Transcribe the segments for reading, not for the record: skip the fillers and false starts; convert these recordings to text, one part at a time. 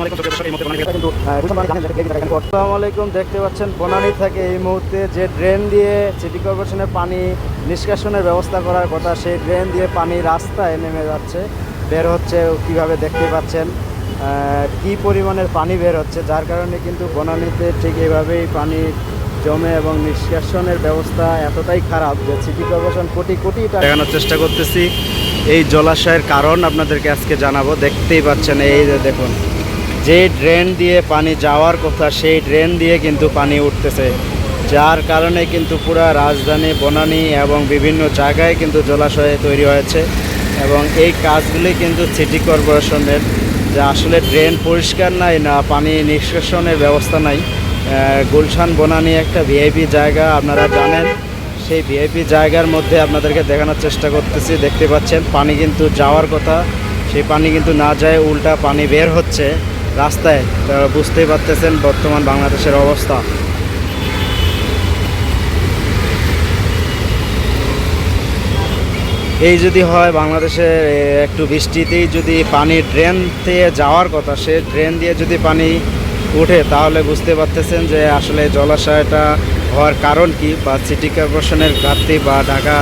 আসসালামু আলাইকুম। দেখতে পাচ্ছেন বনানী থেকে এই মুহূর্তে যে ড্রেন দিয়ে সিটি কর্পোরেশনের পানি নিষ্কাশনের ব্যবস্থা করার কথা, সেই ড্রেন দিয়ে পানি রাস্তায় নেমে যাচ্ছে, বের হচ্ছে। কীভাবে দেখতে পাচ্ছেন কি পরিমাণের পানি বের হচ্ছে, যার কারণে কিন্তু বনানীতে ঠিক এইভাবেই পানি জমে এবং নিষ্কাশনের ব্যবস্থা এতটাই খারাপ যে সিটি কর্পোরেশন কোটি কোটি টাকা দেখানোর চেষ্টা করতেছি। এই জলাশয়ের কারণ আপনাদেরকে আজকে জানাবো। দেখতেই পাচ্ছেন, এই যে দেখুন, যে ড্রেন দিয়ে পানি যাওয়ার কথা সেই ড্রেন দিয়ে কিন্তু পানি উঠতেছে, যার কারণে কিন্তু পুরা রাজধানী বনানী এবং বিভিন্ন জায়গায় কিন্তু জলাশয় তৈরি হয়েছে। এবং এই কাজগুলি কিন্তু সিটি কর্পোরেশনের, যে আসলে ড্রেন পরিষ্কার নাই, না পানি নিষ্কাশনের ব্যবস্থা নাই। গুলশান বনানী একটা ভিআইপি জায়গা, আপনারা জানেন। সেই ভিআইপি জায়গার মধ্যে আপনাদেরকে দেখানোর চেষ্টা করতেছি। দেখতে পাচ্ছেন পানি কিন্তু যাওয়ার কথা, সেই পানি কিন্তু না যায়, উল্টা পানি বের হচ্ছে রাস্তায়। বুঝতেই পারতেছেন বর্তমান বাংলাদেশের অবস্থা। এই যদি হয় বাংলাদেশে একটু বৃষ্টিতেই যদি পানি ড্রেন দিয়ে যাওয়ার কথা, সে ড্রেন দিয়ে যদি পানি উঠে, তাহলে বুঝতে পারতেছেন যে আসলে জলাশয়টা হওয়ার কারণ কি, বা সিটি কর্পোরেশনের ঘাটতি, বা ঢাকা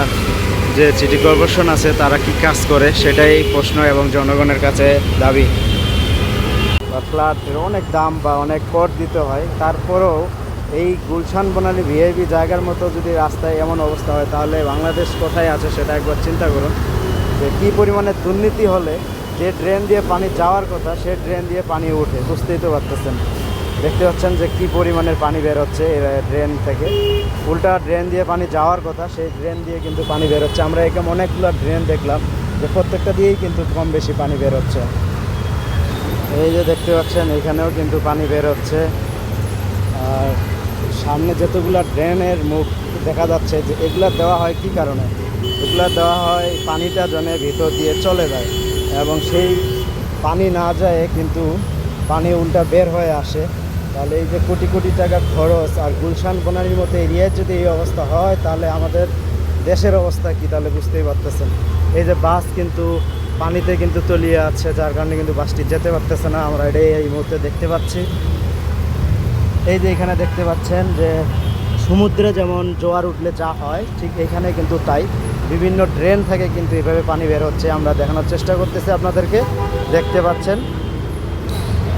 যে সিটি কর্পোরেশন আছে তারা কি কাজ করে, সেটাই প্রশ্ন এবং জনগণের কাছে দাবি। বা ফ্ল্যাটের অনেক দাম বা অনেক কর দিতে হয়, তারপরেও এই গুলশান বনানী ভিআইপি জায়গার মতো যদি রাস্তায় এমন অবস্থা হয়, তাহলে বাংলাদেশ কোথায় আছে সেটা একবার চিন্তা করুন। যে কী পরিমাণে দুর্নীতি হলে যে ড্রেন দিয়ে পানি যাওয়ার কথা সে ড্রেন দিয়ে পানি উঠে, বুঝতেই তো পারতেছেন। দেখতে পাচ্ছেন যে কী পরিমাণের পানি বের হচ্ছে ড্রেন থেকে, উল্টা ড্রেন দিয়ে পানি যাওয়ার কথা সেই ড্রেন দিয়ে কিন্তু পানি বের হচ্ছে। আমরা এখানে অনেকগুলো ড্রেন দেখলাম যে প্রত্যেকটা দিয়েই কিন্তু কম বেশি পানি বের হচ্ছে। এই যে দেখতে পাচ্ছেন এখানেও কিন্তু পানি বের হচ্ছে। আর সামনে যতগুলো ড্রেনের মুখ দেখা যাচ্ছে, যে এগুলো দেওয়া হয় কী কারণে, এগুলো দেওয়া হয় পানিটা যেন ভিতর দিয়ে চলে যায়, এবং সেই পানি না যায় কিন্তু পানি উল্টা বের হয়ে আসে। তাহলে এই যে কোটি কোটি টাকা খরচ, আর গুলশান বনানীর মতো এরিয়ায় যদি এই অবস্থা হয়, তাহলে আমাদের দেশের অবস্থা কী, তাহলে বুঝতেই পারতেছেন। এই যে বাস কিন্তু পানিতে কিন্তু তলিয়ে আছে, যার কারণে কিন্তু বাসটি যেতে পারতেছে না। আমরা এটাই এই মুহূর্তে দেখতে পাচ্ছি। এই যে এখানে দেখতে পাচ্ছেন যে সমুদ্রে যেমন জোয়ার উঠলে যা হয়, ঠিক এখানে কিন্তু তাই বিভিন্ন ড্রেন থেকে কিন্তু এভাবে পানি বের হচ্ছে। আমরা দেখানোর চেষ্টা করতেছি আপনাদেরকে। দেখতে পাচ্ছেন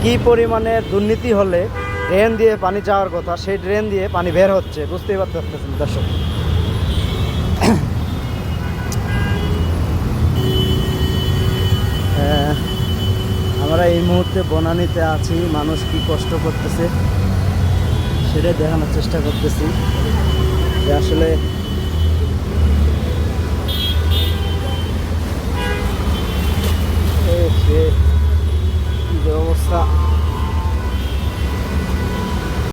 কি পরিমাণে দুর্নীতি হলে ড্রেন দিয়ে পানি যাওয়ার কথা সেই ড্রেন দিয়ে পানি বের হচ্ছে, বুঝতেই পারতেছেন দর্শক। আমরা এই মুহূর্তে বনানীতে আছি, মানুষ কি কষ্ট করতেছে সেটাই দেখানোর চেষ্টা করতেছি, যে আসলে